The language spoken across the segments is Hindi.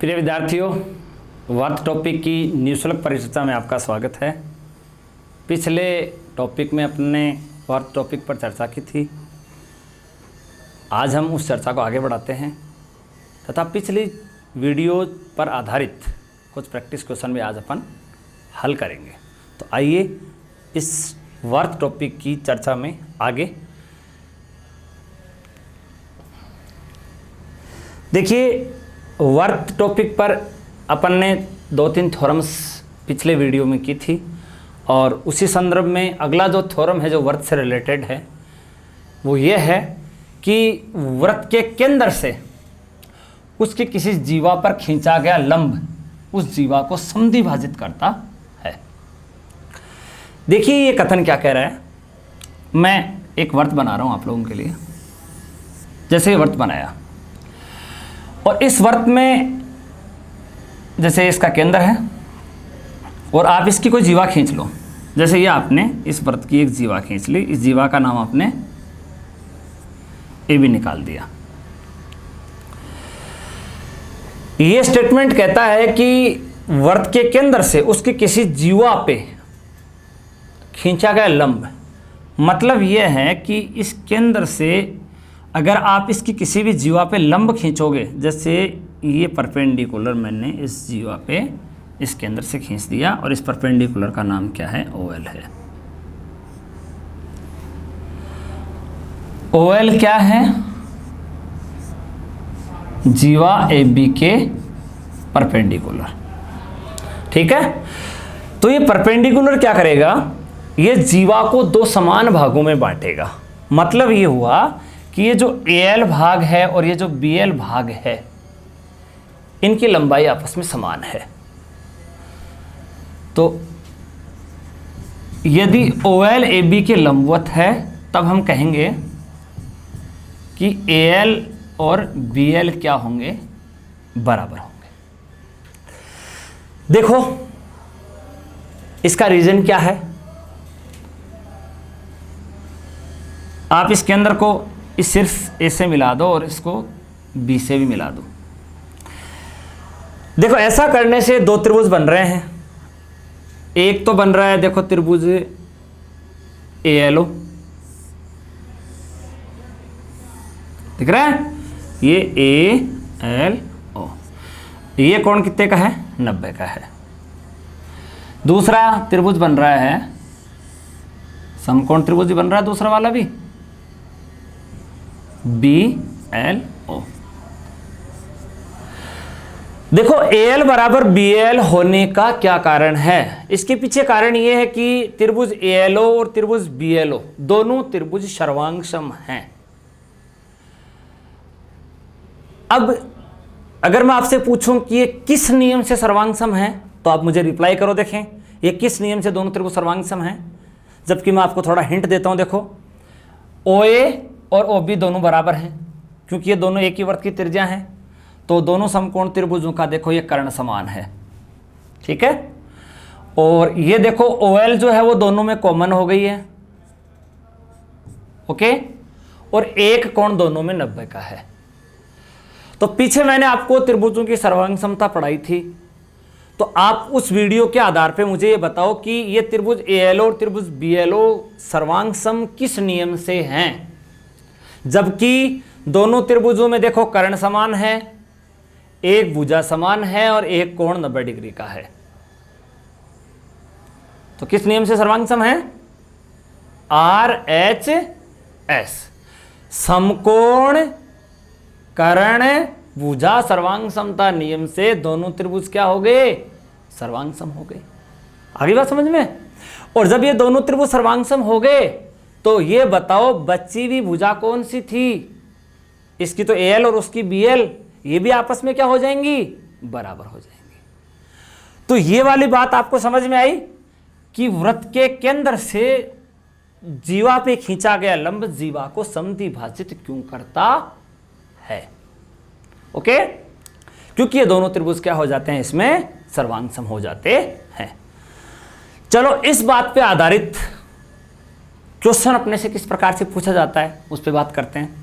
प्रिय विद्यार्थियों, वर्त टॉपिक की निःशुल्क परिचर्चा में आपका स्वागत है। पिछले टॉपिक में अपने वर्त टॉपिक पर चर्चा की थी। आज हम उस चर्चा को आगे बढ़ाते हैं तथा पिछली वीडियो पर आधारित कुछ प्रैक्टिस क्वेश्चन भी आज अपन हल करेंगे। तो आइए इस वर्त टॉपिक की चर्चा में आगे। देखिए, वर्त टॉपिक पर अपन ने 2-3 थ्योरम्स पिछले वीडियो में की थी और उसी संदर्भ में अगला जो थ्योरम है जो वर्त से रिलेटेड है वो ये है कि वृत्त के केंद्र से उसकी किसी जीवा पर खींचा गया लंब उस जीवा को समद्विभाजित करता है। देखिए ये कथन क्या कह रहा है। मैं एक वर्त बना रहा हूं आप लोगों के लिए। जैसे ये वर्त बनाया और इस वर्त में जैसे इसका केंद्र है और आप इसकी कोई जीवा खींच लो। जैसे ये आपने इस वर्त की एक जीवा खींच ली, इस जीवा का नाम आपने ए बी निकाल दिया। ये स्टेटमेंट कहता है कि वर्त के केंद्र से उसकी किसी जीवा पे खींचा गया लंब, मतलब यह है कि इस केंद्र से अगर आप इसकी किसी भी जीवा पे लंब खींचोगे, जैसे ये परपेंडिकुलर मैंने इस जीवा पे इस केंद्र से खींच दिया और इस परपेंडिकुलर का नाम क्या है, OL है। OL क्या है? जीवा AB के परपेंडिकुलर। ठीक है, तो ये परपेंडिकुलर क्या करेगा, ये जीवा को 2 समान भागों में बांटेगा। मतलब ये हुआ कि ये जो AL भाग है और ये जो BL भाग है इनकी लंबाई आपस में समान है। तो यदि OL AB के लंबवत है तब हम कहेंगे कि AL और BL क्या होंगे, बराबर होंगे। देखो इसका रीजन क्या है। आप इस केंद्र को इस सिर्फ A से मिला दो और इसको B से भी मिला दो। देखो ऐसा करने से 2 त्रिभुज बन रहे हैं। एक तो बन रहा है देखो त्रिभुज ALO, दिख रहा है, ये ALO। ये कोण कितने का है, 90 का है। दूसरा त्रिभुज बन रहा है, समकोण त्रिभुज बन रहा है दूसरा वाला भी, BLO। देखो AL बराबर BL होने का क्या कारण है। इसके पीछे कारण यह है कि त्रिभुज ALO और त्रिभुज BLO दोनों त्रिभुज सर्वांगसम हैं। अब अगर मैं आपसे पूछूं कि ये किस नियम से सर्वांगसम है तो आप मुझे रिप्लाई करो। देखें ये किस नियम से दोनों त्रिभुज सर्वांगसम हैं। जबकि मैं आपको थोड़ा हिंट देता हूं। देखो OA और OB दोनों बराबर हैं क्योंकि ये दोनों एक ही वर्त की त्रिज्या हैं। तो दोनों समकोण त्रिभुजों का देखो ये कर्ण समान है। ठीक है, और ये देखो OL जो है वो दोनों में कॉमन हो गई है। ओके, और एक कोण दोनों में 90 का है। तो पीछे मैंने आपको त्रिभुजों की सर्वांग समता पढ़ाई थी। तो आप उस वीडियो के आधार पे मुझे ये बताओ कि ये त्रिभुज ALO और त्रिभुज BLO सर्वांगसम किस नियम से हैं। जबकि दोनों त्रिभुजों में देखो कर्ण समान है, एक भुजा समान है और एक कोण 90 डिग्री का है। तो किस नियम से सर्वांगसम है, RHS, समकोण कर्ण भुजा सर्वांग समता नियम से दोनों त्रिभुज क्या हो गए, सर्वांगसम हो गए। आगे बात समझ में। और जब ये दोनों त्रिभुज सर्वांगसम हो गए तो ये बताओ बची हुई भुजा कौन सी थी। इसकी तो AL और उसकी BL ये भी आपस में क्या हो जाएंगी, बराबर हो जाएंगी। तो ये वाली बात आपको समझ में आई कि वृत्त के केंद्र से जीवा पे खींचा गया लंब जीवा को समद्विभाजित क्यों करता है। ओके, क्योंकि ये दोनों त्रिभुज क्या हो जाते हैं, इसमें सर्वांगसम हो जाते हैं। चलो इस बात पे आधारित क्वेश्चन अपने से किस प्रकार से पूछा जाता है उस पर बात करते हैं।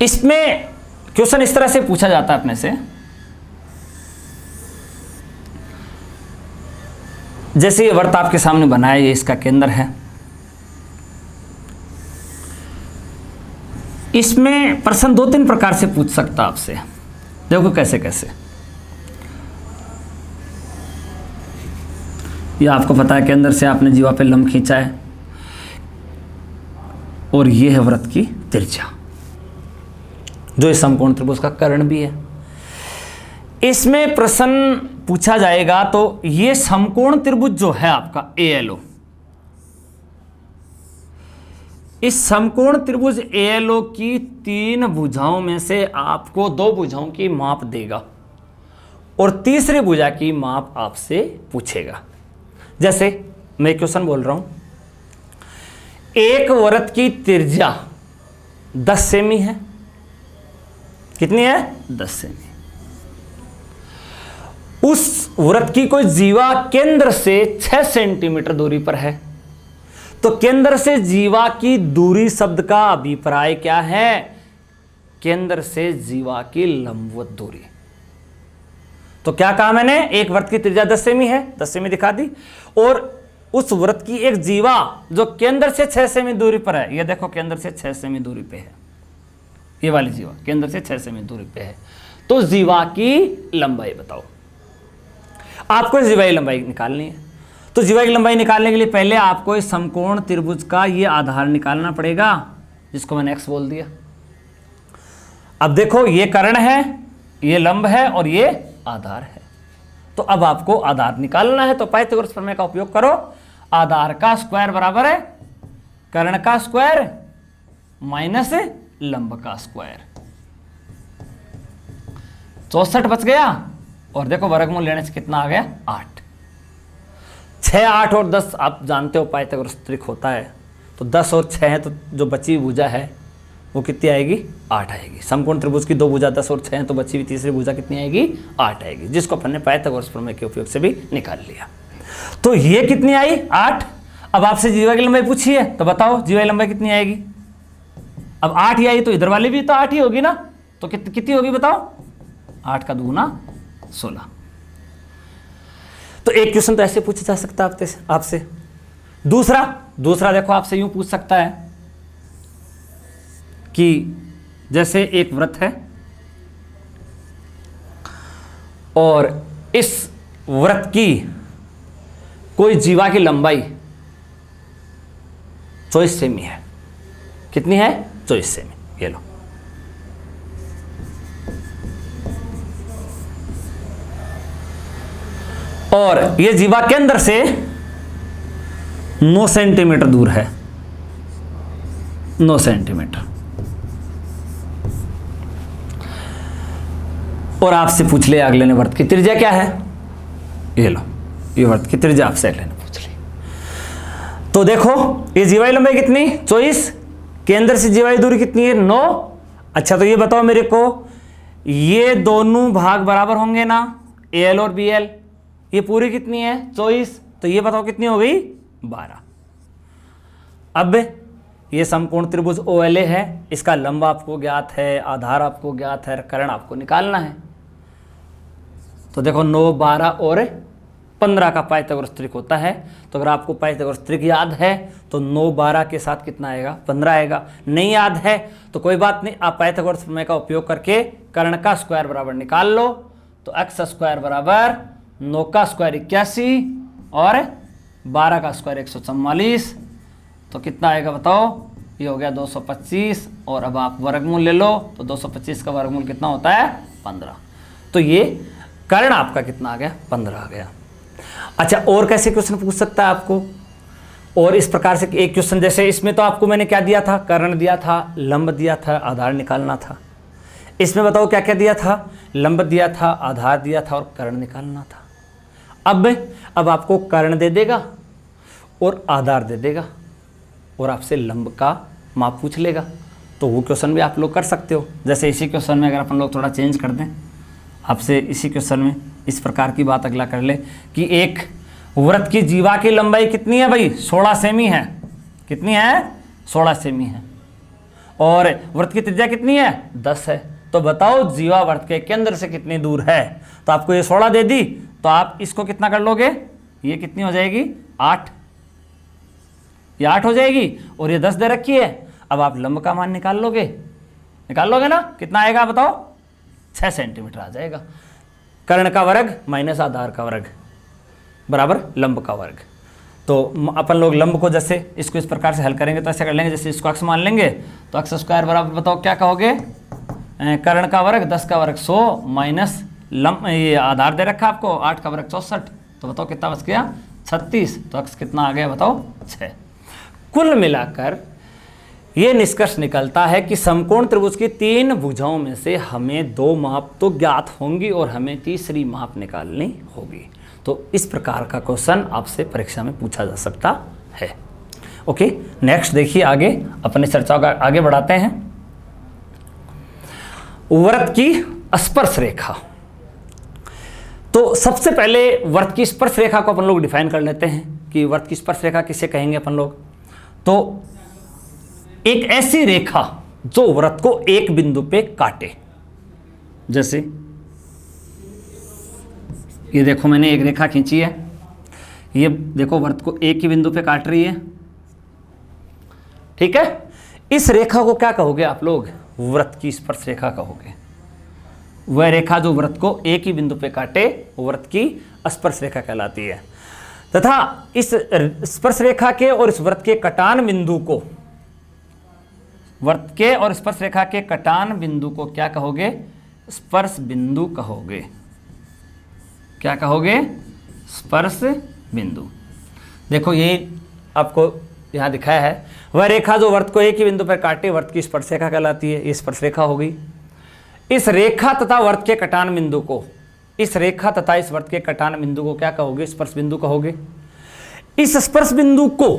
इसमें क्वेश्चन इस तरह से पूछा जाता है अपने से, जैसे ये वृत्त आपके सामने बना है, ये इसका केंद्र है। इसमें प्रश्न 2-3 प्रकार से पूछ सकता आपसे। देखो कैसे कैसे। ये आपको पता है केंद्र से आपने जीवा पे लंब खींचा है और ये है वृत्त की त्रिज्या, जो इस समकोण त्रिभुज का कर्ण भी है। इसमें प्रश्न पूछा जाएगा तो ये समकोण त्रिभुज जो है आपका ALO, इस समकोण त्रिभुज ALO की 3 भुजाओं में से आपको 2 भुजाओं की माप देगा और तीसरी भुजा की माप आपसे पूछेगा। जैसे मैं क्वेश्चन बोल रहा हूं, एक वृत्त की त्रिज्या 10 सेमी है। कितनी है? 10 सेमी। उस वृत्त की कोई जीवा केंद्र से 6 सेंटीमीटर दूरी पर है, तो केंद्र से जीवा की दूरी शब्द का अभिप्राय क्या है? केंद्र से जीवा की लंबवत दूरी। तो क्या कहा मैंने? एक वृत्त की त्रिज्या 10 सेमी है, 10 सेमी दिखा दी, और उस वृत्त की एक जीवा जो केंद्र से 6 सेमी दूरी पर है, ये देखो केंद्र से 6 सेमी दूरी पे है, ये वाली जीवा केंद्र से 6 सेमी दूरी पे है, तो जीवा की लंबाई बताओ। आपको जीवा की लंबाई निकालनी है, तो जीवा की लंबाई निकालने के लिए पहले आपको इस समकोण त्रिभुज का ये आधार निकालना पड़ेगा, जिसको मैंने x बोल दिया। अब देखो ये कर्ण है, ये लंब है और ये आधार है, तो अब आपको आधार निकालना है, तो पाइथागोरस प्रमेय का उपयोग करो। आधार का स्क्वायर बराबर है कर्ण का स्क्वायर माइनस लंब का स्क्वायर। 64 बच गया, और देखो वर्गमूल लेने से कितना आ गया? 8। 6, 8 और 10 आप जानते हो पाइथागोरस त्रिक होता है, तो 10 और 6 है, तो जो बची हुई भुजा है वो कितनी आएगी? 8 आएगी। समकोण त्रिभुज की 2 भुजा 10 और 6 है, तो बची हुई तीसरी भुजा कितनी आएगी? 8 आएगी, जिसको अपन ने पाइथागोरस प्रमेय के उपयोग से भी निकाल लिया। तो ये कितनी आई? 8। अब आपसे जीवा की लंबाई पूछी है, तो बताओ जीवा की लंबाई कितनी आएगी? अब 8 ही आई तो इधर वाली भी तो 8 ही होगी ना, तो कितनी होगी बताओ? 8 का दूना 16। तो एक क्वेश्चन तो ऐसे पूछा जा सकता है आपसे। दूसरा देखो आपसे यूं पूछ सकता है कि जैसे एक वृत्त है और इस वृत्त की कोई जीवा की लंबाई 24 सेमी है। कितनी है? 24 सेमी। ये लो, और ये जीवा केंद्र से 9 सेंटीमीटर दूर है, 9 सेंटीमीटर। और आपसे पूछ लिया अगले ने वृत्त की त्रिज्या क्या है? ये लो, ये वृत्त की त्रिज्या आपसे अगले ने पूछ ली। तो देखो ये जीवा की लंबाई कितनी? 24, केंद्र से जीवा की दूरी कितनी है? 9। अच्छा, तो ये बताओ मेरे को, ये दोनों भाग बराबर होंगे ना, AL और BL? ये पूरी कितनी है? 24। तो ये बताओ कितनी हो गई? 12। अब ये समकोण त्रिभुज OLA है, इसका लंब आपको ज्ञात है, आधार आपको ज्ञात है, कर्ण आपको निकालना है। तो देखो 9, 12 और 15 का पाइथागोरस त्रिक होता है। तो अगर आपको पाइथागोरस त्रिक याद है तो 9, 12 के साथ कितना आएगा? 15 आएगा। नहीं याद है तो कोई बात नहीं, आप पाइथागोरस प्रमेय का उपयोग करके कर्ण का स्क्वायर बराबर निकाल लो। तो x स्क्वायर बराबर 9 का स्क्वायर 81 और 12 का स्क्वायर 144। तो कितना आएगा बताओ? ये हो गया 225। और अब आप वर्गमूल ले लो, तो 225 का वर्गमूल कितना होता है? 15। तो ये कर्ण आपका कितना आ गया? 15 आ गया। अच्छा, और कैसे क्वेश्चन पूछ सकता है आपको? और इस प्रकार से एक क्वेश्चन, जैसे इसमें तो आपको मैंने क्या दिया था? कर्ण दिया था, लंब दिया था, आधार निकालना था। इसमें बताओ क्या क्या दिया था? लंब दिया था, आधार दिया था और कर्ण निकालना था। अब आपको कर्ण दे देगा और आधार दे देगा और आपसे लंब का माप पूछ लेगा। तो वो क्वेश्चन भी आप लोग कर सकते हो। जैसे इसी क्वेश्चन में अगर अपन लोग थोड़ा चेंज कर दें, आपसे इसी क्वेश्चन में इस प्रकार की बात अगला कर ले कि एक वृत्त की जीवा की लंबाई कितनी है भाई? 16 सेमी है। कितनी है? 16 सेमी है। और वृत्त की त्रिज्या कितनी है 10 है। तो बताओ जीवा वृत्त के केंद्र से कितनी दूर है। तो आपको ये 16 दे दी, तो आप इसको कितना कर लोगे, ये कितनी हो जाएगी 8, ये 8 हो जाएगी और ये 10 दे रखी है। अब आप लंब का मान निकाल लोगे ना, कितना आएगा बताओ 6 सेंटीमीटर आ जाएगा। कर्ण का वर्ग माइनस आधार का वर्ग बराबर लंब का वर्ग। तो अपन लोग लंब को जैसे इसको इस प्रकार से हल करेंगे तो ऐसे कर लेंगे, जैसे इसको अक्ष मान लेंगे तो अक्ष स्क्वायर बराबर बताओ क्या कहोगे, कर्ण का वर्ग 10 का वर्ग 100 माइनस लंब, ये आधार दे रखा आपको 8 का वर्ग 64, तो बताओ कितना बच गया 36। तो अक्ष कितना आ गया बताओ 6। कुल मिलाकर ये निष्कर्ष निकलता है कि समकोण त्रिभुज की 3 भुजाओं में से हमें 2 माप तो ज्ञात होंगी और हमें तीसरी माप निकालनी होगी। तो इस प्रकार का क्वेश्चन आपसे परीक्षा में पूछा जा सकता है। ओके, नेक्स्ट देखिए, आगे अपनी चर्चा का आगे बढ़ाते हैं। वृत्त की स्पर्श रेखा। तो सबसे पहले वृत्त की स्पर्श रेखा को अपन लोग डिफाइन कर लेते हैं कि वृत्त की स्पर्श रेखा किसे कहेंगे अपन लोग। तो एक ऐसी रेखा जो वृत्त को एक बिंदु पे काटे, जैसे ये देखो मैंने एक रेखा खींची है, ये देखो वृत्त को एक ही बिंदु पे काट रही है, ठीक है। इस रेखा को क्या कहोगे आप लोग, वृत्त की स्पर्श रेखा कहोगे। वह रेखा जो वृत्त को एक ही बिंदु पे काटे वृत्त की स्पर्श रेखा कहलाती है। तथा इस स्पर्श रेखा के और इस वृत्त के कटान बिंदु को, वृत्त के और स्पर्श रेखा के कटान बिंदु को क्या कहोगे, स्पर्श बिंदु कहोगे। क्या कहोगे, स्पर्श बिंदु। देखो ये आपको यहां दिखाया है, वह रेखा जो वृत्त को एक ही बिंदु पर काटे वृत्त की स्पर्श रेखा कहलाती है, ये स्पर्श रेखा होगी। इस रेखा तथा वृत्त के कटान बिंदु को, इस रेखा तथा इस वृत्त के कटान बिंदु को क्या कहोगे, स्पर्श बिंदु कहोगे। इस स्पर्श बिंदु को,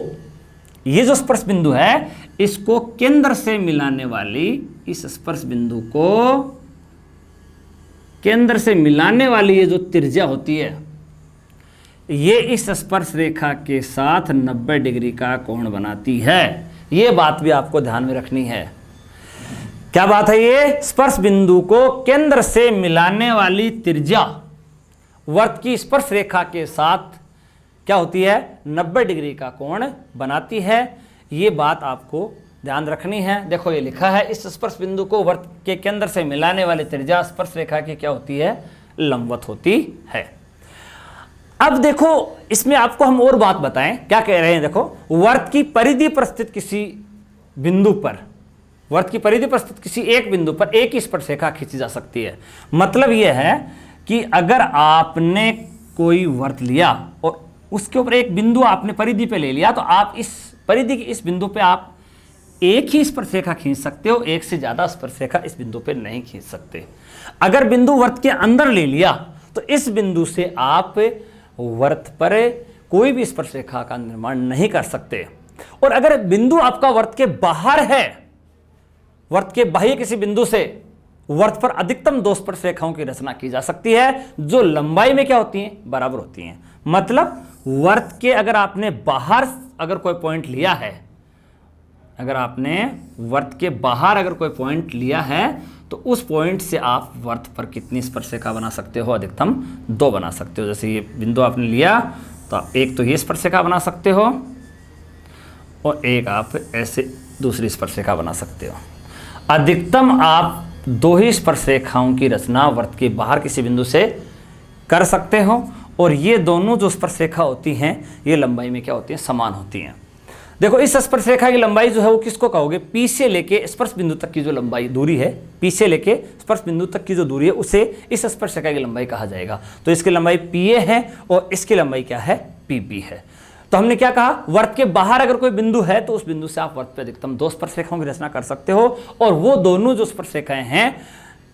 ये जो स्पर्श बिंदु है इसको केंद्र से मिलाने वाली, इस स्पर्श बिंदु को केंद्र से मिलाने वाली ये जो त्रिज्या होती है, ये इस स्पर्श रेखा के साथ 90 डिग्री का कोण बनाती है। ये बात भी आपको ध्यान में रखनी है। क्या बात है, ये स्पर्श बिंदु को केंद्र से मिलाने वाली त्रिज्या वृत्त की स्पर्श रेखा के साथ क्या होती है, 90 डिग्री का कोण बनाती है। ये बात आपको ध्यान रखनी है। देखो ये लिखा है, इस स्पर्श बिंदु को वृत्त के केंद्र से मिलाने वाली त्रिज्या स्पर्श रेखा की क्या होती है, लंबवत होती है। अब देखो इसमें आपको हम और बात बताएं, क्या कह रहे हैं, देखो वृत्त की परिधि पर स्थित किसी बिंदु पर, वृत्त की परिधि पर स्थित किसी एक बिंदु पर एक ही स्पर्श रेखा खींची जा सकती है। मतलब यह है कि अगर आपने कोई वृत्त लिया और उसके ऊपर एक बिंदु आपने परिधि पे ले लिया, तो आप इस परिधि की इस बिंदु पे आप एक ही स्पर्श रेखा खींच सकते हो, एक से ज्यादा स्पर्श रेखा इस बिंदु पे नहीं खींच सकते। अगर बिंदु वृत्त के अंदर ले लिया तो इस बिंदु से आप वृत्त पर कोई भी स्पर्श रेखा का निर्माण नहीं कर सकते। और अगर बिंदु आपका वृत्त के बाहर है, वृत्त के बाह्य किसी बिंदु से वृत्त पर अधिकतम 2 स्पर्श रेखाओं की रचना की जा सकती है, जो लंबाई में क्या होती हैं, बराबर होती हैं। मतलब वृत्त के अगर आपने बाहर अगर कोई पॉइंट लिया है, अगर आपने वृत्त के बाहर अगर कोई पॉइंट लिया है, तो उस पॉइंट से आप वृत्त पर कितनी स्पर्श रेखा बना सकते हो, अधिकतम 2 बना सकते हो। जैसे ये बिंदु आपने लिया तो एक तो ये स्पर्श रेखा बना सकते हो और एक आप ऐसे दूसरी स्पर्श रेखा बना सकते हो। अधिकतम आप 2 ही स्पर्श रेखाओं की रचना वृत्त के बाहर किसी बिंदु से कर सकते हो। और ये दोनों जो स्पर्श रेखा होती हैं ये लंबाई में क्या होती हैं, समान होती हैं। देखो इस स्पर्श रेखा की लंबाई जो है वो किसको कहोगे, पी से लेके स्पर्श बिंदु तक की जो लंबाई दूरी है, पी से लेके स्पर्श बिंदु तक की जो दूरी है उसे इस स्पर्श रेखा की लंबाई कहा जाएगा। तो इसकी लंबाई पीए है और इसकी लंबाई क्या है, पीबी है। तो हमने क्या कहा, वृत्त के बाहर अगर कोई बिंदु है तो उस बिंदु से आप वृत्त पे अधिकतम 2 स्पर्श रेखाओं की रचना कर सकते हो, और वो दोनों जो स्पर्श रेखाएं हैं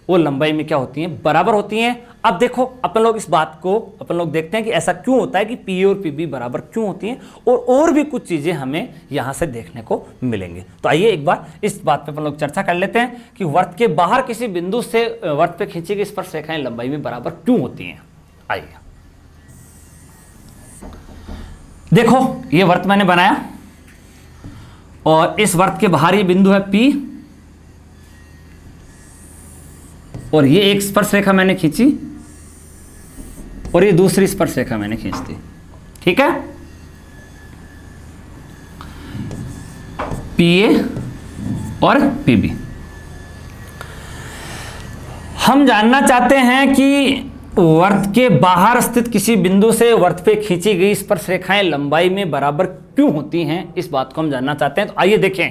वो लंबाई में क्या होती हैं, बराबर होती हैं। अब देखो अपन लोग इस बात को अपन लोग देखते हैं कि ऐसा क्यों होता है कि पी और पीबी बराबर क्यों होती हैं, और भी कुछ चीजें हमें यहां से देखने को मिलेंगे। तो आइए एक बार इस बात पे अपन लोग चर्चा कर लेते हैं कि वृत्त के बाहर किसी बिंदु से वृत्त पे खींची गई स्पर्श रेखाएं लंबाई में बराबर क्यों होती हैं। आइए देखो ये वृत्त मैंने बनाया और इस वृत्त के बाहर ये बिंदु है P और ये एक स्पर्श रेखा मैंने खींची और ये दूसरी स्पर्श रेखा मैंने खींच दी। ठीक है, PA और PB। हम जानना चाहते हैं कि वर्त के बाहर स्थित किसी बिंदु से वर्त पे खींची गई स्पर्श रेखाएं लंबाई में बराबर क्यों होती हैं, इस बात को हम जानना चाहते हैं। तो आइए देखें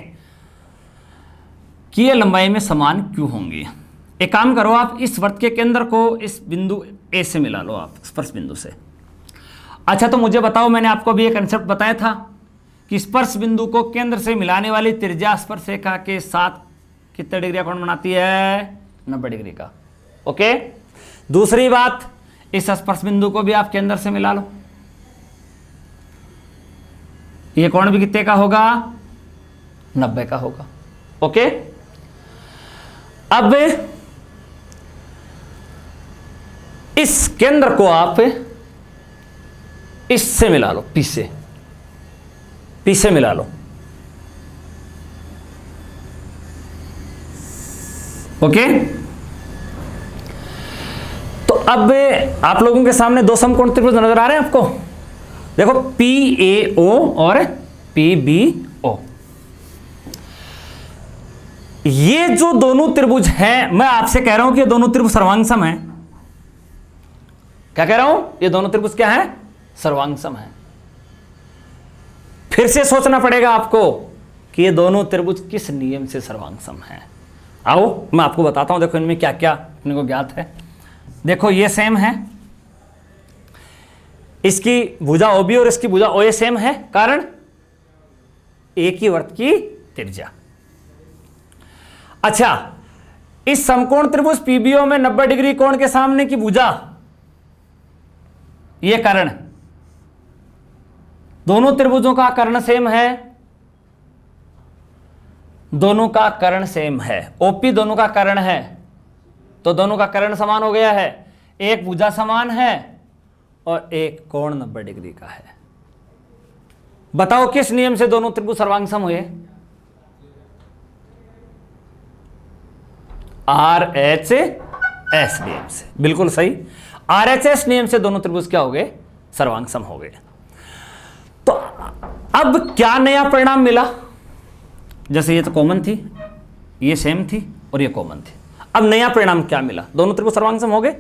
कि ये लंबाई में समान क्यों होंगी। एक काम करो, आप इस वर्त के केंद्र को इस बिंदु A से मिला लो, आप स्पर्श बिंदु से। अच्छा, तो मुझे बताओ, मैंने आपको अभी एक कंसेप्ट बताया था कि स्पर्श बिंदु को केंद्र से मिलाने वाली त्रिज्या स्पर्श रेखा के साथ कितने डिग्री का कोण बनाती है? 90 डिग्री का। ओके, दूसरी बात, इस स्पर्श बिंदु को भी आप केंद्र से मिला लो, ये कोण भी कितने का होगा? 90 का होगा। ओके, अब इस केंद्र को आप इससे मिला लो, P से मिला लो। ओके, तो अब आप लोगों के सामने दो समकोण त्रिभुज नजर आ रहे हैं आपको। देखो, PAO और PBO, ये जो दोनों त्रिभुज हैं, मैं आपसे कह रहा हूं कि ये दोनों त्रिभुज सर्वांगसम हैं। क्या कह रहा हूं? ये दोनों त्रिभुज क्या है? सर्वांगसम है। फिर से सोचना पड़ेगा आपको कि ये दोनों त्रिभुज किस नियम से सर्वांगसम हैं। आओ मैं आपको बताता हूं, देखो इनमें क्या क्या अपने को ज्ञात है। देखो, ये सेम है, इसकी भुजा OB और इसकी भुजा OA सेम है, कारण एक ही वर्त की त्रिज्या। अच्छा, इस समकोण त्रिभुज PBO में 90 डिग्री कोण के सामने की भुजा, ये कर्ण, दोनों त्रिभुजों का कर्ण सेम है, दोनों का कर्ण सेम है। OP दोनों का कर्ण है, तो दोनों का कर्ण समान हो गया है। एक भुजा समान है और एक कोण 90 डिग्री का है। बताओ किस नियम से दोनों त्रिभुज सर्वांगसम हुए? RHS नियम से। बिल्कुल सही, RHS नियम से दोनों त्रिभुज क्या हो गए? सर्वांगसम हो गए। तो अब क्या नया परिणाम मिला? जैसे ये तो कॉमन थी, ये सेम थी और ये कॉमन थी। अब नया परिणाम क्या मिला? दोनों त्रिभुज सर्वांगसम हो गए।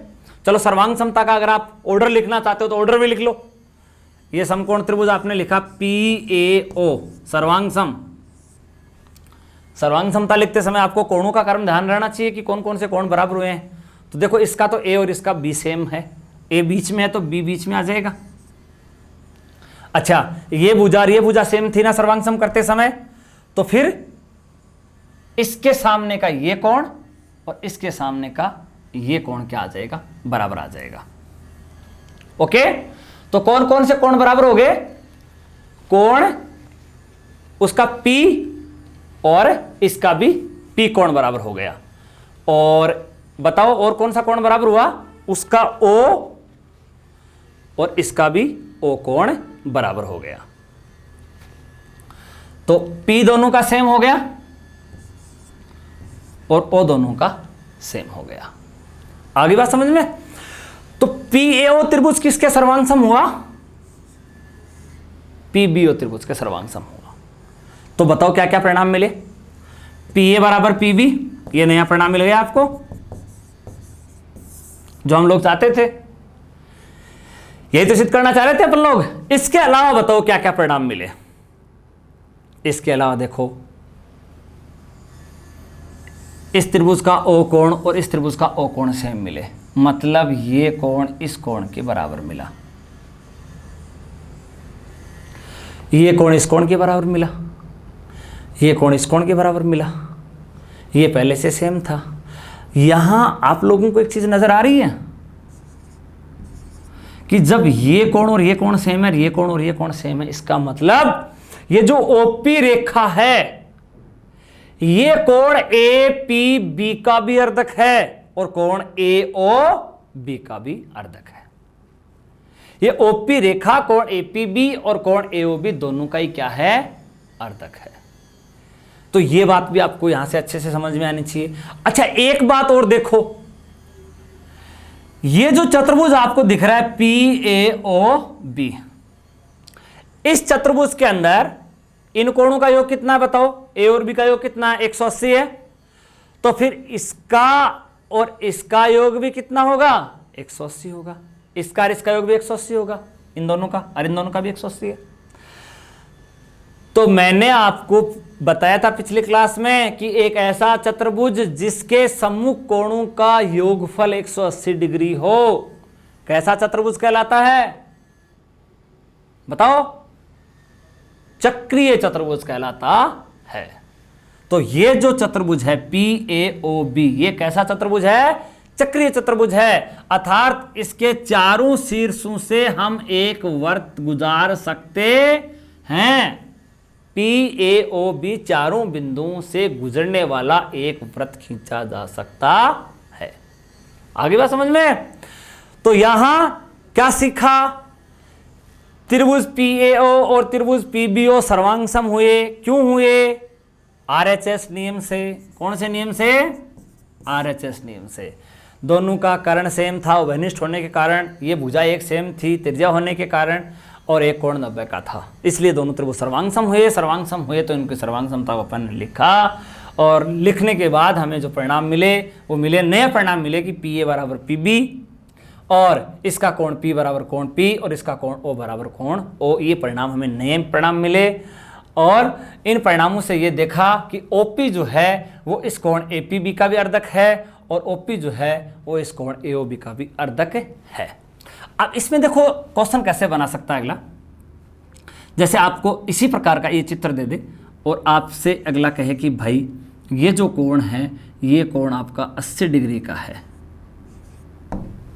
चलो, सर्वांगसमता का अगर आप ऑर्डर लिखना चाहते हो तो ऑर्डर भी लिख लो। ये समकोण त्रिभुज आपने लिखा PAO सर्वांगसम। सर्वांगसमता लिखते समय आपको कोणों का क्रम ध्यान रहना चाहिए कि कौन कौन से कोण बराबर हुए हैं। तो देखो, इसका तो A और इसका B सेम है, A बीच में है तो B बीच में आ जाएगा। अच्छा, ये भुजा सेम थी ना सर्वांगसम करते समय, तो फिर इसके सामने का ये कोण और इसके सामने का ये कोण क्या आ जाएगा? बराबर आ जाएगा। ओके, तो कौन कौन से कोण बराबर हो गए? कोण उसका P और इसका भी P कोण बराबर हो गया। और बताओ, और कौन सा कोण बराबर हुआ? उसका O और इसका भी O कोण बराबर हो गया। तो P दोनों का सेम हो गया और O दोनों का सेम हो गया। आगे बात समझ में? तो PAO त्रिभुज किसके सर्वांगसम हुआ? PBO त्रिभुज के सर्वांगसम हुआ। तो बताओ क्या क्या परिणाम मिले? PA बराबर PB, ये नया परिणाम मिल गया आपको जो हम लोग चाहते थे, यही तो सिद्ध करना चाह रहे थे अपन लोग। इसके अलावा बताओ क्या क्या परिणाम मिले? इसके अलावा देखो, इस त्रिभुज का O कोण और इस त्रिभुज का O कोण सेम मिले, मतलब ये कोण इस कोण के बराबर मिला, ये कोण इस कोण के बराबर मिला, ये कोण इस कोण के बराबर मिला, ये पहले से सेम था। यहां आप लोगों को एक चीज नजर आ रही है कि जब ये कोण और ये कोण सेम है, ये कोण और ये कोण सेम है, इसका मतलब ये जो OP रेखा है, ये कोण APB का भी अर्धक है और कोण AOB का भी अर्धक है। ये OP रेखा कोण APB और कोण AOB दोनों का ही क्या है? अर्धक है। तो ये बात भी आपको यहां से अच्छे से समझ में आनी चाहिए। अच्छा, एक बात और देखो, ये जो चतुर्भुज आपको दिख रहा है PAOB, इस चतुर्भुज के अंदर इन कोणों का योग कितना है बताओ? A और B का योग कितना है? 180 है। तो फिर इसका और इसका योग भी कितना होगा? 180 होगा। इसका और इसका योग भी 180 होगा, इन दोनों का, और इन दोनों का भी 180 है। तो मैंने आपको बताया था पिछली क्लास में कि एक ऐसा चतुर्भुज जिसके सम्मुख कोणों का योगफल 180 डिग्री हो, कैसा चतुर्भुज कहलाता है बताओ? चक्रीय चतुर्भुज कहलाता है। तो ये जो चतुर्भुज है PAOB, ये कैसा चतुर्भुज है? चक्रीय चतुर्भुज है। अर्थात इसके चारों शीर्षों से हम एक वृत्त गुजार सकते हैं। PAOB चारों बिंदुओं से गुजरने वाला एक वृत्त खींचा जा सकता है। आगे बात समझ में? तो यहां क्या सीखा? त्रिभुज PAO और त्रिभुज PBO सर्वांग सम हुए। क्यों हुए? RHS नियम से। कौन से नियम से? RHS नियम से। दोनों का कर्ण सेम था, उभयनिष्ठ होने के कारण। ये भुजा एक सेम थी त्रिज्या होने के कारण, और एक कोण 90 का था, इसलिए दोनों त्रिभुज सर्वांग सम हुए। सर्वांग सम हुए तो इनकी सर्वांग समता को अपन ने लिखा, और लिखने के बाद हमें जो परिणाम मिले वो मिले, नए परिणाम मिले कि PA बराबर PB, और इसका कोण P बराबर कोण P, और इसका कोण O बराबर कोण O। ये परिणाम हमें नए परिणाम मिले, और इन परिणामों से ये देखा कि OP जो है वो इस कोण APB का भी अर्धक है, और OP जो है वो इस कोण AOB का भी अर्धक है। अब इसमें देखो क्वेश्चन कैसे बना सकता है अगला। जैसे आपको इसी प्रकार का ये चित्र दे दे और आपसे अगला कहे कि भाई ये जो कोण है ये कोण आपका 80 डिग्री का है।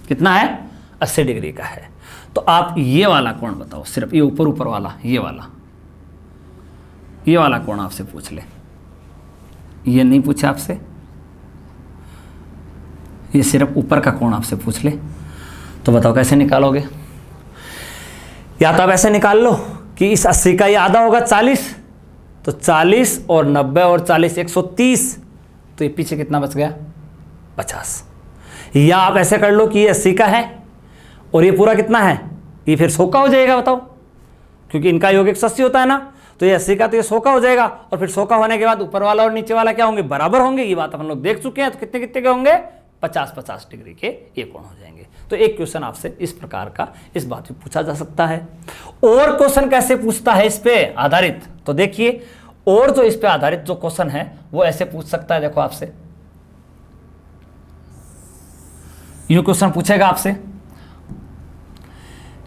कितना है? 80 डिग्री का है। तो आप ये वाला कोण बताओ, सिर्फ ये ऊपर ऊपर वाला, ये वाला कोण आपसे पूछ ले। ये नहीं पूछा आपसे, ये सिर्फ ऊपर का कोण आपसे पूछ ले, तो बताओ कैसे निकालोगे? या तो आप ऐसे निकाल लो कि इस 80 का ये आधा होगा 40, तो 40 और 90 और 40 130, तो ये पीछे कितना बच गया? 50। या आप ऐसे कर लो कि ये 80 का है और ये पूरा कितना है? ये फिर 100 का हो जाएगा बताओ, क्योंकि इनका योग 180 होता है ना, तो ये 80 का तो ये 100 का हो जाएगा, और फिर 100 का होने के बाद ऊपर वाला और नीचे वाला क्या होंगे? बराबर होंगे। ये बात हम लोग देख चुके हैं। तो कितने कितने के होंगे? 50-50 डिग्री के ये कोण हो जाएंगे। तो एक क्वेश्चन आपसे इस प्रकार का इस बात पे पूछा जा सकता है। और क्वेश्चन कैसे पूछता है इस पे आधारित? तो देखिए, और जो इस पे आधारित जो क्वेश्चन है वो ऐसे पूछ सकता है। देखो आपसे यूं क्वेश्चन पूछेगा आपसे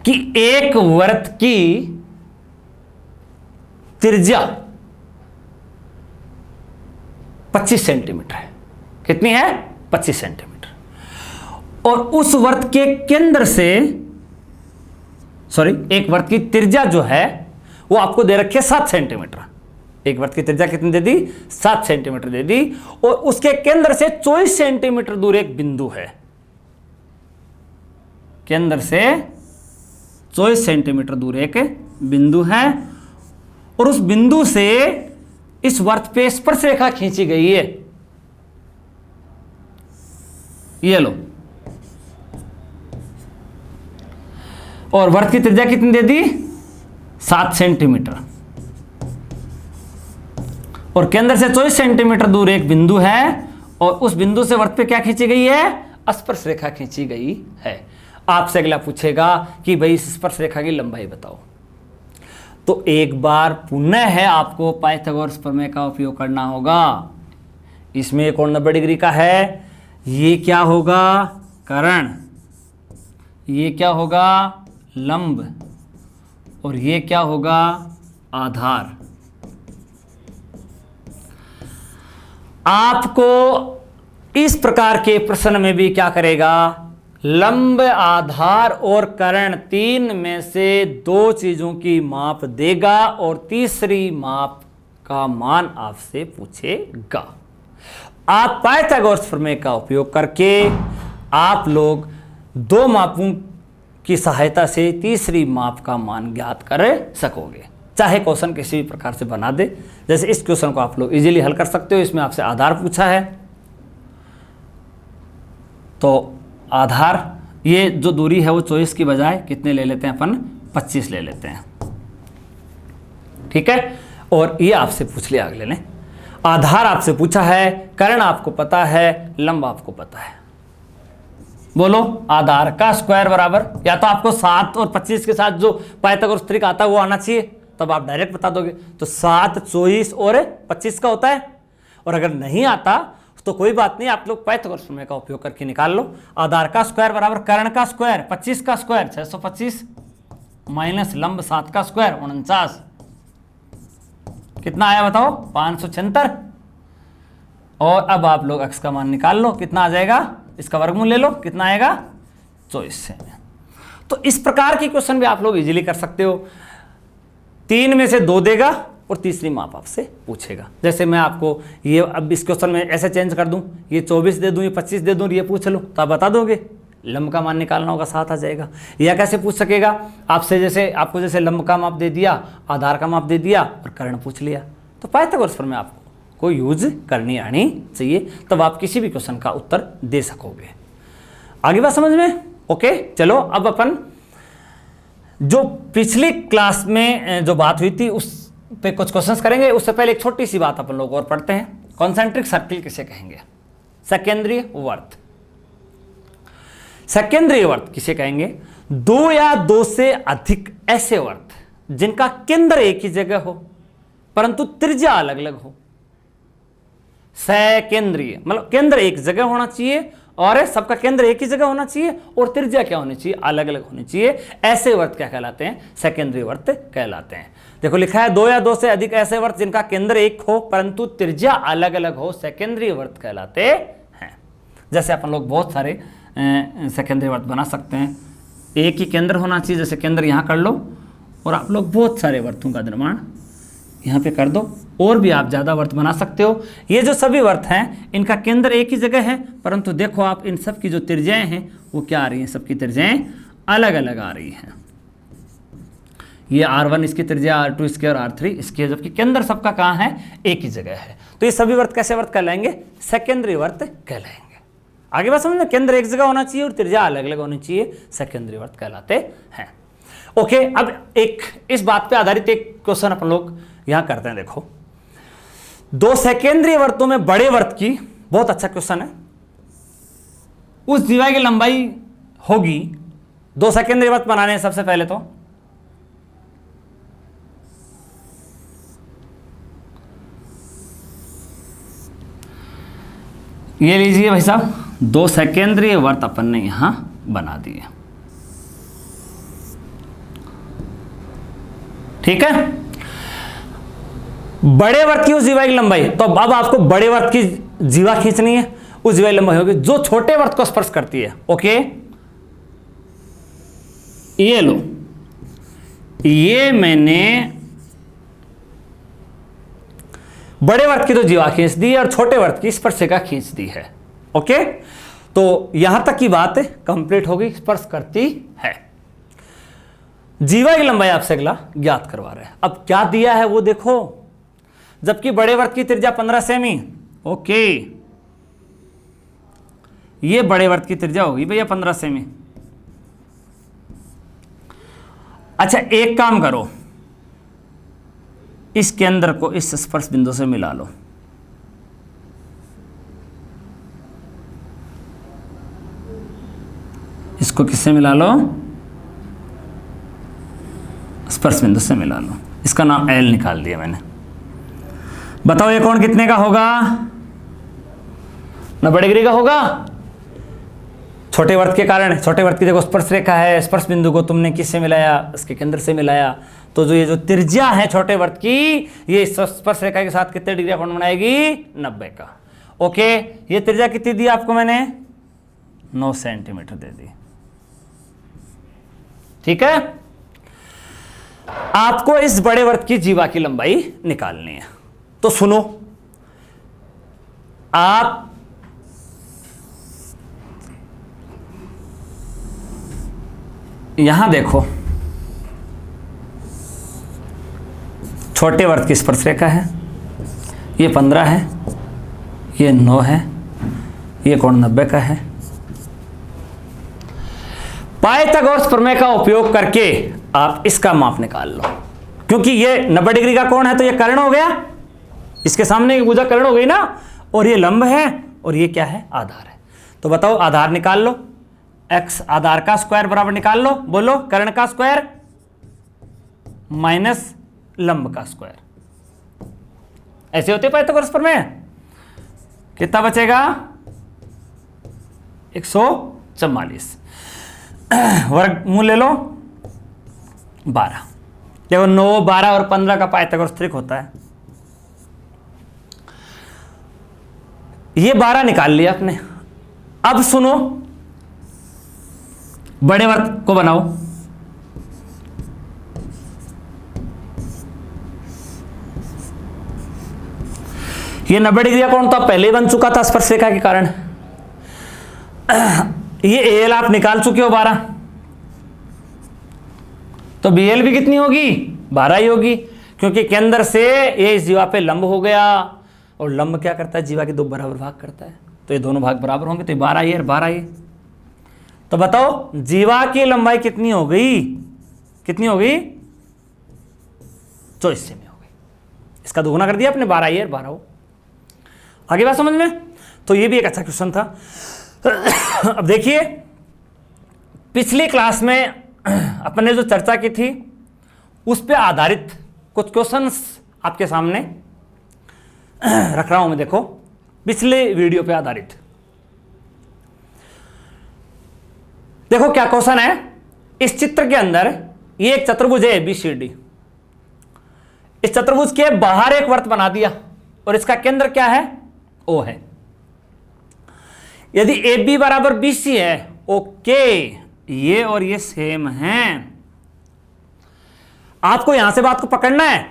कि एक वृत्त की त्रिज्या 25 सेंटीमीटर है। कितनी है? 25 सेंटीमीटर। और उस वृत्त के केंद्र से, एक वृत्त की त्रिज्या जो है वो आपको दे रखी है 7 सेंटीमीटर। एक वृत्त की त्रिज्या कितनी दे दी? 7 सेंटीमीटर दे दी। और उसके केंद्र से 24 सेंटीमीटर दूर एक बिंदु है। केंद्र से 24 सेंटीमीटर दूर एक बिंदु है, और उस बिंदु से इस वृत्त पे स्पर्श रेखा खींची गई है। ये लो, और वृत्त की त्रिज्या कितनी दे दी? 7 सेंटीमीटर, और केंद्र से 24 सेंटीमीटर दूर एक बिंदु है, और उस बिंदु से वृत्त पे क्या खींची गई है? स्पर्श रेखा खींची गई है। आपसे अगला पूछेगा कि भाई इस स्पर्श रेखा की लंबाई बताओ। तो एक बार पुनः है आपको पाइथागोरस प्रमेय का उपयोग करना होगा। इसमें कोण 90 डिग्री का है। ये क्या होगा? कर्ण। ये क्या होगा? लंब। और ये क्या होगा? आधार। आपको इस प्रकार के प्रश्न में भी क्या करेगा? लंब, आधार और कर्ण, तीन में से 2 चीजों की माप देगा, और तीसरी माप का मान आपसे पूछेगा। आप पाइथागोरस प्रमेय का उपयोग करके आप लोग 2 मापों की सहायता से तीसरी माप का मान ज्ञात कर सकोगे। चाहे क्वेश्चन किसी भी प्रकार से बना दे, जैसे इस क्वेश्चन को आप लोग इजीली हल कर सकते हो। इसमें आपसे आधार पूछा है, तो आधार ये जो दूरी है वो 24 की बजाय कितने ले लेते हैं अपन, 25 ले लेते हैं। ठीक है, और ये आपसे पूछ लिया अगले ने, आधार आपसे पूछा है, कर्ण आपको पता है, लंब आपको पता है। बोलो आधार का स्क्वायर बराबर, या तो आपको 7 और 25 के साथ जो पाइथागोरस ट्रिक आता है वो आना चाहिए, तब आप डायरेक्ट बता दोगे। तो 7, 24 और 25 का होता है। और अगर नहीं आता तो कोई बात नहीं, आप लोग पाइथागोरस प्रमेय का उपयोग करके निकाल लो। आधार का स्क्वायर बराबर कर्ण का स्क्वायर 25 का स्क्वायर 625 माइनस लंब 7 का स्क्वायर 49, कितना आया बताओ, 576। और अब आप लोग x का मान निकाल लो, कितना आ जाएगा, इसका वर्गमूल ले लो, कितना आएगा 24 सेमी। तो इस प्रकार की क्वेश्चन भी आप लोग इजीली कर सकते हो। 3 में से 2 देगा और तीसरी माप आपसे पूछेगा। जैसे मैं आपको ये अब इस क्वेश्चन में ऐसे चेंज कर दूं, ये 24 दे दूं, ये 25 दे दूं, ये पूछ लो तो आप बता दोगे, लंब का मान निकालना होगा 7 आ जाएगा। या कैसे पूछ सकेगा आपसे, जैसे आपको जैसे लंब का माप दे दिया, आधार का माप दे दिया और कर्ण पूछ लिया, तो पाइथागोरस प्रमेय आपको को यूज करनी आनी चाहिए, तब आप किसी भी क्वेश्चन का उत्तर दे सकोगे। आगे बात समझ में? ओके, चलो अब अपन जो पिछली क्लास में जो बात हुई थी उस पे कुछ क्वेश्चंस करेंगे। उससे पहले एक छोटी सी बात अपन लोग और पढ़ते हैं। कॉन्सेंट्रिक सर्किल किसे कहेंगे? सकेंद्रीय वर्त। सकेंद्रीय वर्त किसे कहेंगे? 2 या 2 से अधिक ऐसे वर्त जिनका केंद्र एक ही जगह हो परंतु त्रिज्या अलग अलग हो। सकेंद्रीय मतलब केंद्र एक जगह होना चाहिए और सबका केंद्र एक ही जगह होना चाहिए और त्रिज्या क्या होनी चाहिए? अलग अलग होनी चाहिए। ऐसे वर्त क्या कहलाते हैं? सेकेंडरी वर्त कहलाते हैं। देखो लिखा है 2 या 2 से अधिक ऐसे वर्त जिनका केंद्र एक हो परंतु त्रिज्या अलग अलग हो, सेकेंडरी वर्त कहलाते हैं। जैसे अपन लोग बहुत सारे सेकेंडरी वर्त बना सकते हैं। एक ही केंद्र होना चाहिए, जैसे केंद्र यहाँ कर लो और आप लोग बहुत सारे वर्तों का निर्माण यहाँ पे कर दो, और भी आप ज़्यादा वर्त बना सकते हो। ये जो सभी वर्त हैं इनका केंद्र एक ही जगह है, परंतु देखो आप इन सब की जो त्रिज्याएं हैं वो क्या आ रही हैं? सबकी त्रिज्याएं अलग अलग आ रही हैं। ये R1 इसकी त्रिज्या, R2 इसकी और R3 इसकी, जबकि केंद्र सबका कहाँ है? एक ही जगह है। तो ये सभी वर्त कैसे वर्त कहलाएंगे? सेकेंडरी वर्त कहलाएंगे। आगे बात समझ में? केंद्र एक जगह होना चाहिए और त्रिज्या अलग अलग होनी चाहिए, सेकेंडरी वर्त कहलाते हैं। ओके, अब एक इस बात पे आधारित एक क्वेश्चन अपन लोग यहां करते हैं। देखो 2 सेकेंडरी वर्तों में बड़े वर्त की, बहुत अच्छा क्वेश्चन है, उस जीवा की लंबाई होगी। 2 सेकेंडरी वर्त बनाने हैं। सबसे पहले तो ये लीजिए भाई साहब, 2 सेकेंडरी वर्त अपन ने यहां बना दिए। ठीक है, बड़े वर्त की उस जीवा की लंबाई, तो अब आपको बड़े वर्त की जीवा खींचनी है। उस जीवा की लंबाई होगी जो छोटे वर्त को स्पर्श करती है। ओके, ये लो, ये मैंने बड़े वर्त की तो जीवा खींच दी है और छोटे वर्त की स्पर्शिका खींच दी है। ओके, तो यहां तक की बात कंप्लीट होगी, स्पर्श करती है। जीवा की लंबाई आपसे अगला ज्ञात करवा रहे हैं। अब क्या दिया है वो देखो, जबकि बड़े वर्त की त्रिज्या 15 सेमी। ओके, ये बड़े वर्त की त्रिज्या होगी भैया 15 सेमी। अच्छा, एक काम करो, इस केंद्र को इस स्पर्श बिंदु से मिला लो। इसको किससे मिला लो? स्पर्श बिंदु से मिला लो। इसका नाम L निकाल दिया मैंने। बताओ ये कोण कितने का होगा? 90 डिग्री का होगा। छोटे वर्त के कारण, छोटे वर्त की देखो स्पर्श रेखा है, स्पर्श बिंदु को तुमने किससे मिलाया? इसके केंद्र से मिलाया। तो जो ये जो त्रिज्या है छोटे वर्त की, ये स्पर्श रेखा के साथ कितने डिग्री का कोण बनाएगी? 90 का। ओके, ये त्रिज्या कितनी दी आपको मैंने? 9 सेंटीमीटर दे दी। ठीक है, आपको इस बड़े वर्त की जीवा की लंबाई निकालनी है। तो सुनो, आप यहां देखो, छोटे वर्त की स्पर्श रेखा है, ये 15 है, ये 9 है, ये कोण 90 का है। पाइथागोरस प्रमेय का उपयोग करके आप इसका माप निकाल लो, क्योंकि ये 90 डिग्री का कोण है तो ये कर्ण हो गया, इसके सामने की भुजा कर्ण हो गई ना, और ये लंब है और ये क्या है, आधार है। तो बताओ आधार निकाल लो, x आधार का स्क्वायर बराबर निकाल लो, बोलो कर्ण का स्क्वायर माइनस लंब का स्क्वायर, ऐसे होते पाइथागोरस प्रमेय। कितना बचेगा 144, वर्गमूल ले लो 12। देखो 9, 12 और 15 का पाइथागोरस त्रिक होता है। ये 12 निकाल लिया आपने। अब सुनो, बड़े वर्ग को बनाओ। ये 90 डिग्री का कोण तो पहले ही बन चुका था स्पर्शरेखा के कारण। ये एल आप निकाल चुके हो 12, तो बीएल भी कितनी होगी, 12 ही होगी, क्योंकि केंद्र से ये इस जीवा पे लंब हो गया, और लंब क्या करता है, जीवा के 2 बराबर भाग करता है, तो ये दोनों भाग बराबर होंगे, तो 12 ये और 12 ये। तो बताओ जीवा की लंबाई कितनी हो गई, कितनी हो गई, 24 सेमी हो गई। इसका दोगुना कर दिया आपने, 12 ये और 12 हो। आगे बात समझ में। तो ये भी एक अच्छा क्वेश्चन था। अब देखिए, पिछली क्लास में अपन ने जो चर्चा की थी उस पे आधारित कुछ क्वेश्चंस आपके सामने रख रहा हूं मैं। देखो, पिछले वीडियो पे आधारित देखो क्या क्वेश्चन है। इस चित्र के अंदर ये एक चतुर्भुज है ABCD। इस चतुर्भुज के बाहर एक वर्त बना दिया और इसका केंद्र क्या है, O है। यदि AB बराबर BC है, ओके, ये और ये सेम हैं। आपको यहां से बात को पकड़ना है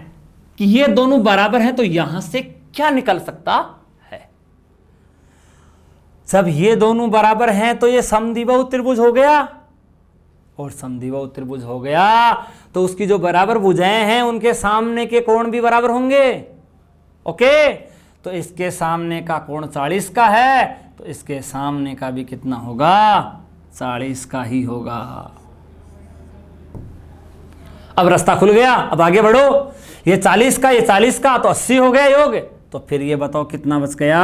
कि ये दोनों बराबर हैं, तो यहां से क्या निकल सकता है। जब ये दोनों बराबर हैं तो ये समद्विबाहु त्रिभुज हो गया, और समद्विबाहु त्रिभुज हो गया तो उसकी जो बराबर भुजाएं हैं उनके सामने के कोण भी बराबर होंगे। ओके, तो इसके सामने का कोण 40 का है, तो इसके सामने का भी कितना होगा, 40 का ही होगा। अब रास्ता खुल गया, अब आगे बढ़ो। ये 40 का, ये 40 का, तो 80 हो गया योग। तो फिर ये बताओ कितना बच गया,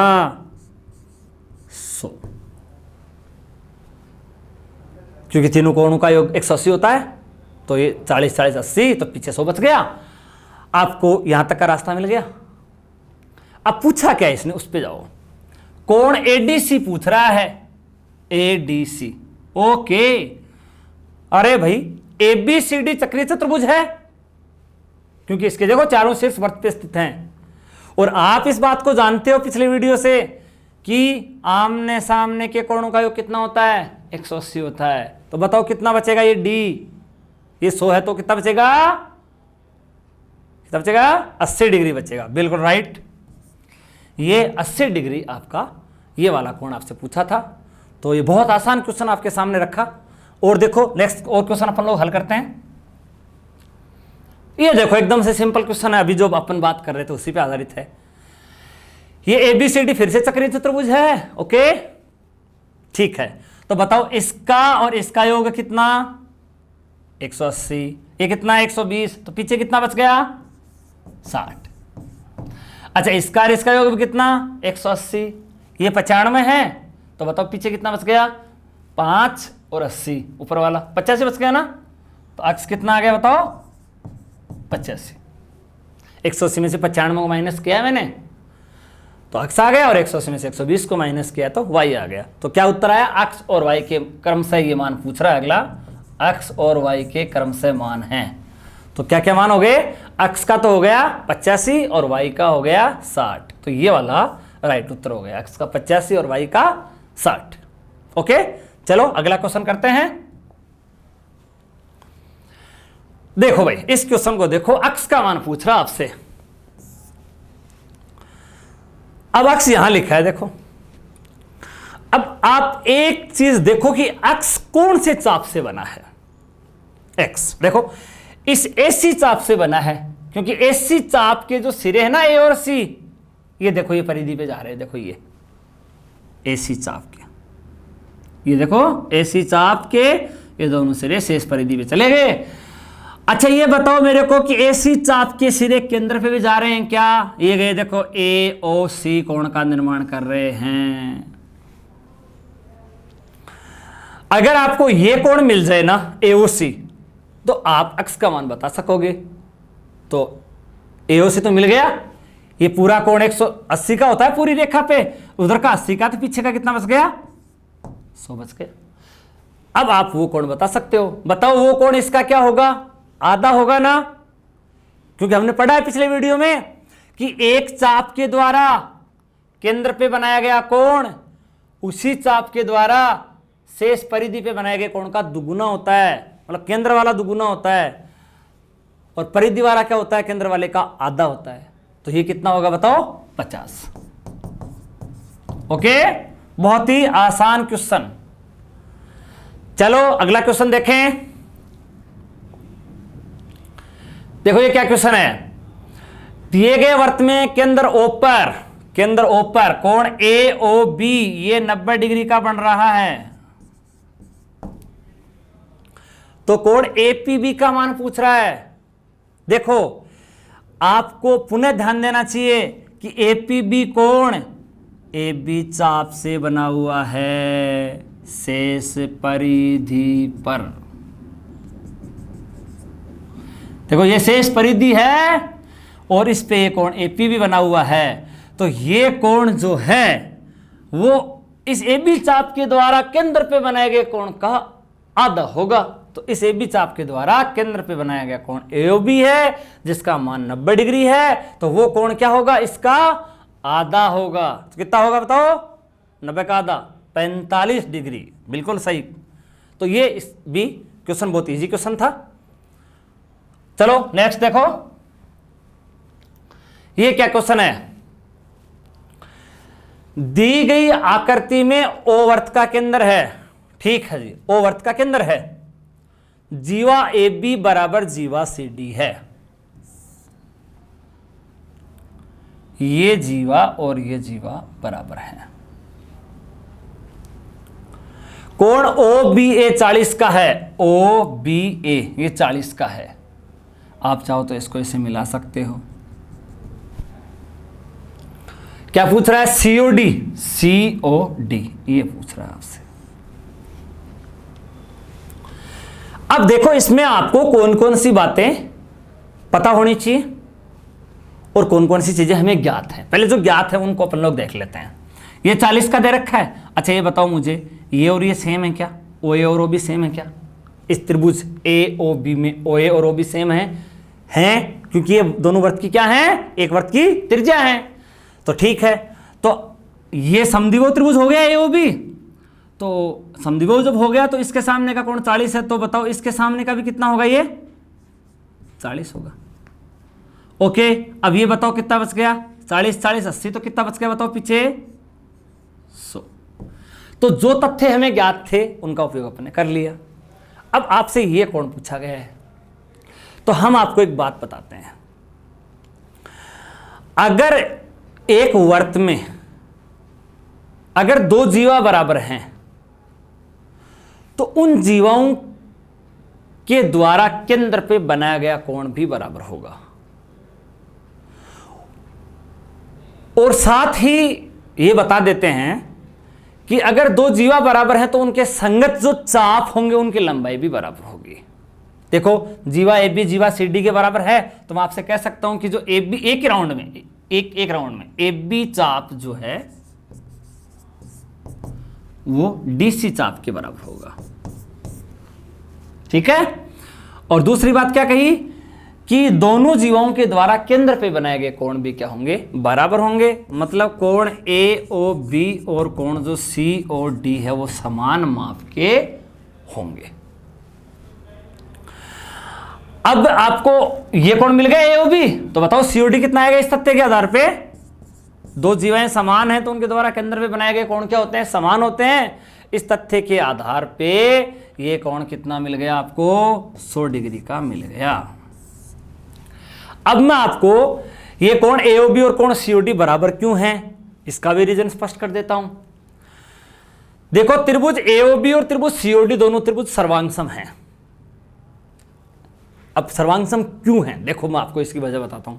100, क्योंकि तीनों कोणों का योग 180 होता है। तो ये 40 40 80, तो पीछे 100 बच गया। आपको यहां तक का रास्ता मिल गया। अब पूछा क्या इसने, उस पे जाओ। कोण ADC पूछ रहा है, ADC। ओके, अरे भाई ABCD चक्रीय चतुर्भुज है, क्योंकि इसके देखो चारों शीर्ष वृत्त पे स्थित हैं। और आप इस बात को जानते हो पिछले वीडियो से कि आमने सामने के कोणों का योग कितना होता है, 180 होता है। तो बताओ कितना बचेगा, ये D, ये 100 है तो कितना बचेगा, कितना बचेगा, 80 डिग्री बचेगा। बिल्कुल राइट, ये 80 डिग्री आपका ये वाला कोण आपसे पूछा था। तो ये बहुत आसान क्वेश्चन आपके सामने रखा। और देखो नेक्स्ट और क्वेश्चन अपन लोग हल करते हैं। ये देखो एकदम से सिंपल क्वेश्चन है, अभी जो अपन बात कर रहे थे उसी पे आधारित है। ये ABCD फिर से चक्रीय चतुर्भुज है। ओके, ठीक है। तो बताओ इसका और इसका योग कितना, 180, ये कितना 120, तो पीछे कितना बच गया, 60। अच्छा, इसका और इसका योग भी कितना, 180, ये 95 है, तो बताओ पीछे कितना बच गया, 5 और 80, ऊपर वाला 85 बच गया ना। तो अक्स कितना आ गया बताओ, 85। 180 में से 95 को माइनस किया मैंने तो अक्स आ गया, और 180 में से 120 को माइनस किया तो y आ गया। तो क्या उत्तर आया, अक्स और y के क्रमशः ये मान पूछ रहा है अगला, अक्स और y के क्रमशः मान हैं। तो क्या क्या मान हो गए, अक्स का तो हो गया 85 और y का हो गया 60। तो ये वाला राइट उत्तर हो गया, अक्स का 85 और y का 60। ओके, चलो अगला क्वेश्चन करते हैं। देखो भाई इस क्वेश्चन को देखो, अक्स का मान पूछ रहा आपसे। अब अक्स यहां लिखा है देखो। अब आप एक चीज देखो कि अक्स कौन से चाप से बना है। एक्स देखो इस एसी चाप से बना है, क्योंकि एसी चाप के जो सिरे है ना ए और सी, ये देखो ये परिधि पे जा रहे हैं। देखो ये एसी चाप के, ये देखो एसी चाप के ये दोनों सिरे शेष परिधि पे चले गए। अच्छा ये बताओ मेरे को कि ऐसी चाप के सिरे केंद्र पे भी जा रहे हैं क्या? ये गए देखो AOC कोण का निर्माण कर रहे हैं। अगर आपको ये कोण मिल जाए ना AOC, तो आप अक्ष का मान बता सकोगे। तो AOC तो मिल गया, ये पूरा कोण 180 का होता है पूरी रेखा पे, उधर का 80 का, तो पीछे का कितना बच गया? 100 बच गया। अब आप वो कोण बता सकते हो। बताओ वो कोण इसका क्या होगा? आधा होगा ना, क्योंकि हमने पढ़ा है पिछले वीडियो में कि एक चाप के द्वारा केंद्र पे बनाया गया कोण उसी चाप के द्वारा शेष परिधि पे बनाए गए कोण का दुगुना होता है, मतलब केंद्र वाला दुगुना होता है, और परिधि वाला क्या होता है? केंद्र वाले का आधा होता है। तो ये कितना होगा बताओ? 50। ओके, बहुत ही आसान क्वेश्चन। चलो अगला क्वेश्चन देखें। देखो ये क्या क्वेश्चन है। दिए गए वृत्त में केंद्र O पर कोण AOB ये 90 डिग्री का बन रहा है, तो कोण APB का मान पूछ रहा है। देखो आपको पुनः ध्यान देना चाहिए कि APB कोण AB चाप से बना हुआ है शेष परिधि पर। देखो ये शेष परिधि है और इस पे ये कोण APB बना हुआ है, तो ये कोण जो है वो इस AB चाप के द्वारा केंद्र पे बनाए गए कोण का आधा होगा। तो इस AB चाप के द्वारा केंद्र पे बनाया गया कोण AOB है जिसका मान 90 डिग्री है, तो वो कोण क्या होगा? इसका आधा होगा। तो कितना होगा बताओ? 90 का आधा 45 डिग्री। बिल्कुल सही। तो ये इस भी क्वेश्चन बहुत इजी क्वेश्चन था। चलो नेक्स्ट देखो, ये क्या क्वेश्चन है। दी गई आकृति में O वृत्त का केंद्र है, ठीक है जी, O वृत्त का केंद्र है, जीवा AB बराबर जीवा CD है। ये जीवा और ये जीवा बराबर है। कोण OBA 40 का है, OBA ये 40 का है। आप चाहो तो इसको इसे मिला सकते हो। क्या पूछ रहा है? COD ये पूछ रहा है आपसे। अब देखो इसमें आपको कौन कौन सी बातें पता होनी चाहिए और कौन कौन सी चीजें हमें ज्ञात हैं। पहले जो ज्ञात है उनको अपन लोग देख लेते हैं। ये 40 का दे रखा है। अच्छा ये बताओ मुझे, ये और ये सेम है क्या? OA और OB सेम है क्या? इस त्रिभुज AOB में OA और OB सेम हैं, क्योंकि ये दोनों वृत्त की क्या हैं? एक वृत्त की त्रिज्या है। तो ठीक है, तो ये समद्विबाहु त्रिभुज हो गया AOB। तो समद्विबाहु जब हो गया तो इसके सामने का कोण 40 है, तो बताओ इसके सामने का भी कितना होगा? ये 40 होगा। ओके, अब ये बताओ कितना बच गया? 40 40 80, तो कितना बच गया बताओ पीछे? 100। तो जो तथ्य हमें ज्ञात थे उनका उपयोग अपने कर लिया। अब आपसे ये कोण पूछा गया है, तो हम आपको एक बात बताते हैं। अगर एक वृत्त में अगर दो जीवा बराबर हैं, तो उन जीवाओं के द्वारा केंद्र पे बनाया गया कोण भी बराबर होगा। और साथ ही ये बता देते हैं कि अगर दो जीवा बराबर हैं तो उनके संगत जो चाप होंगे उनकी लंबाई भी बराबर होगी। देखो जीवा AB जीवा CD के बराबर है, तो मैं आपसे कह सकता हूं कि जो AB एक राउंड में AB चाप जो है वो DC चाप के बराबर होगा। ठीक है। और दूसरी बात क्या कही कि दोनों जीवाओं के द्वारा केंद्र पे बनाए गए कोण भी क्या होंगे? बराबर होंगे। मतलब कोण AOB और कोण जो COD है वो समान माप के होंगे। अब आपको ये कोण मिल गया AOB, तो बताओ COD कितना आएगा इस तथ्य के आधार पे? दो जीवाएं समान हैं तो उनके द्वारा केंद्र पे बनाए गए कोण क्या होते हैं? समान होते हैं। इस तथ्य के आधार पे ये कोण कितना मिल गया आपको? 100 डिग्री का मिल गया। अब मैं आपको ये कोण AOB और कोण COD बराबर क्यों हैं इसका भी रीजन स्पष्ट कर देता हूं। देखो त्रिभुज एओबी और त्रिभुज सीओडी दोनों त्रिभुज सर्वांगसम हैं। अब सर्वांगसम क्यों है, देखो मैं आपको इसकी वजह बताता हूं।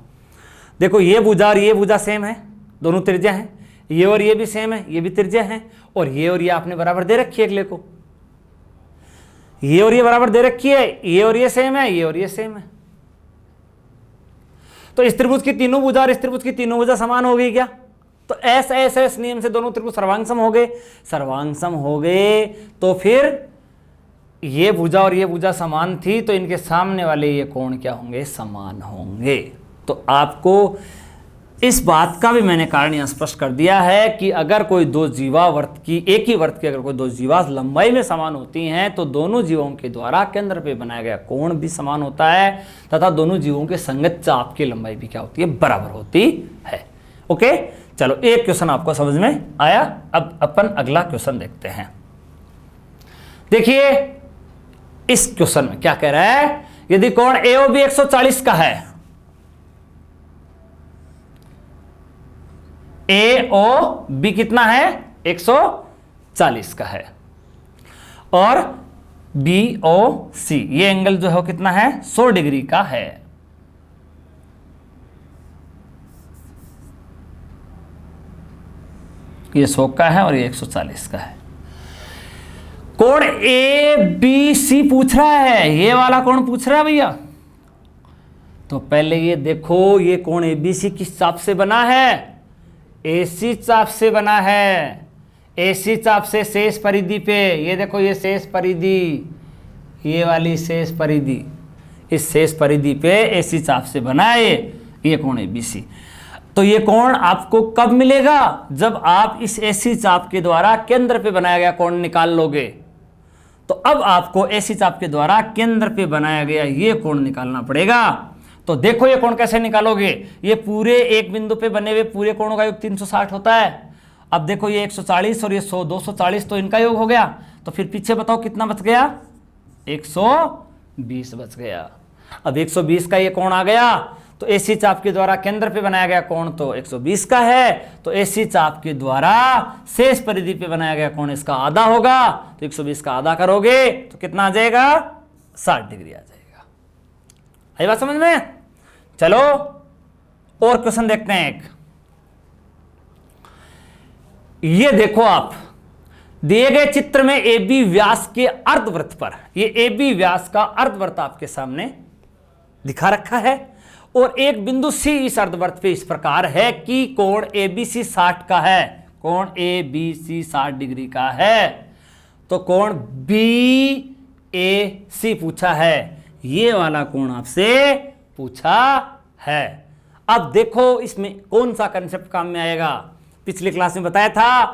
देखो ये भुजा और ये भुजा सेम है, दोनों त्रिज्या हैं, ये और ये भी सेम है, ये भी त्रिज्या है, और ये आपने बराबर दे रखी है अगले को, ये और ये बराबर दे रखी है, ये और ये सेम है, ये और ये सेम है। तो इस त्रिभुज की तीनों भुजा और इस त्रिभुज की तीनों भुजा समान हो गई क्या? तो एस एस एस नियम से दोनों त्रिभुज सर्वांगसम हो गए। सर्वांगसम हो गए तो फिर ये भुजा और ये भुजा समान थी, तो इनके सामने वाले ये कोण क्या होंगे? समान होंगे। तो आपको इस बात का भी मैंने कारण यहां स्पष्ट कर दिया है कि अगर कोई दो जीवावर्त की, एक ही वर्त की अगर कोई दो जीवा लंबाई में समान होती हैं तो दोनों जीवों के द्वारा केंद्र पे बनाया गया कोण भी समान होता है तथा दोनों जीवों के संगत चाप की लंबाई भी क्या होती है? बराबर होती है। ओके, चलो एक क्वेश्चन आपको समझ में आया। अब अपन अगला क्वेश्चन देखते हैं। देखिए इस क्वेश्चन में क्या कह रहा है, यदि कोण एओबी 140 का है, एओबी कितना है? 140 का है, और बीओसी ये एंगल जो है कितना है? 100 डिग्री का है। ये 100 का है और ये 140 का है। कोण ए बी सी पूछ रहा है, ये वाला कोण पूछ रहा है भैया। तो पहले ये देखो, ये कोण ए बी सी किस चाप से बना है? एसी चाप से बना है। एसी चाप से शेष परिधि पे, ये देखो ये शेष परिधि, ये वाली शेष परिधि, इस शेष परिधि पे एसी चाप से बना है ये कोण एबीसी। तो ये कोण आपको कब मिलेगा? जब आप इस एसी चाप के द्वारा केंद्र पे बनाया गया कोण निकाल लोगे। तो अब आपको एसी चाप के द्वारा केंद्र पे बनाया गया ये कोण निकालना पड़ेगा। तो देखो ये कोण कैसे निकालोगे? ये पूरे एक बिंदु पे बने हुए पूरे कोणों का योग 360 होता है। अब देखो ये 140 और ये 100, 240 तो इनका योग हो गया। तो फिर पीछे बताओ कितना बच गया? 120 बच गया। अब 120 का ये कोण आ गया, तो एसी चाप के द्वारा केंद्र पे बनाया गया कोण तो 120 का है। तो एसी चाप के द्वारा शेष परिधि पे बनाया गया कोण इसका आधा होगा। तो 120 का आधा करोगे तो कितना आ जाएगा? 60 डिग्री आ जाएगा। आई बात समझ में? चलो और क्वेश्चन देखते हैं एक। ये देखो आप दिए गए चित्र में AB व्यास के अर्धवृत्त पर, ये AB व्यास का अर्धवृत्त आपके सामने दिखा रखा है, और एक बिंदु C इस अर्धवृत्त पे इस प्रकार है कि कोण ABC 60 का है। कोण ABC 60 डिग्री का है। तो कोण BAC पूछा है, ये वाला कोण आपसे पूछा है। अब देखो इसमें कौन सा कंसेप्ट काम में आएगा? पिछली क्लास में बताया था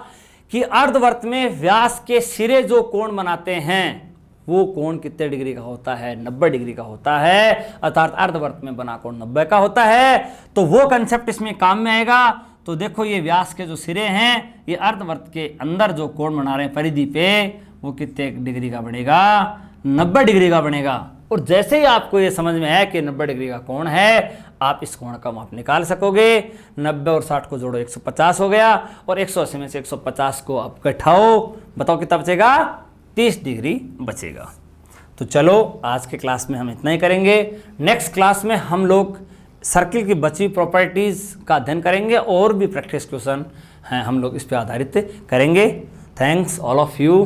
कि अर्धवृत्त में व्यास के सिरे जो कोण बनाते हैं वो कोण कितने डिग्री का होता है? 90 डिग्री का होता है, अर्थात अर्धवृत्त में बना कोण 90 का होता है। तो वो कंसेप्ट इसमें काम में आएगा। तो देखो ये व्यास के जो सिरे हैं, ये अर्धवृत्त के अंदर जो कोण बना रहे हैं परिधि पे, वो कितने डिग्री का बनेगा? 90 डिग्री का बनेगा। और जैसे ही आपको ये समझ में आया कि 90 डिग्री का कोण है, आप इस कोण का माप निकाल सकोगे। 90 और 60 को जोड़ो 150 हो गया, और 180 में से 150 को आप घटाओ, बताओ कितना बचेगा? 30 डिग्री बचेगा। तो चलो आज के क्लास में हम इतना ही करेंगे। नेक्स्ट क्लास में हम लोग सर्किल की बची प्रॉपर्टीज़ का अध्ययन करेंगे, और भी प्रैक्टिस क्वेश्चन हैं हम लोग इस पर आधारित करेंगे। Thanks all of you.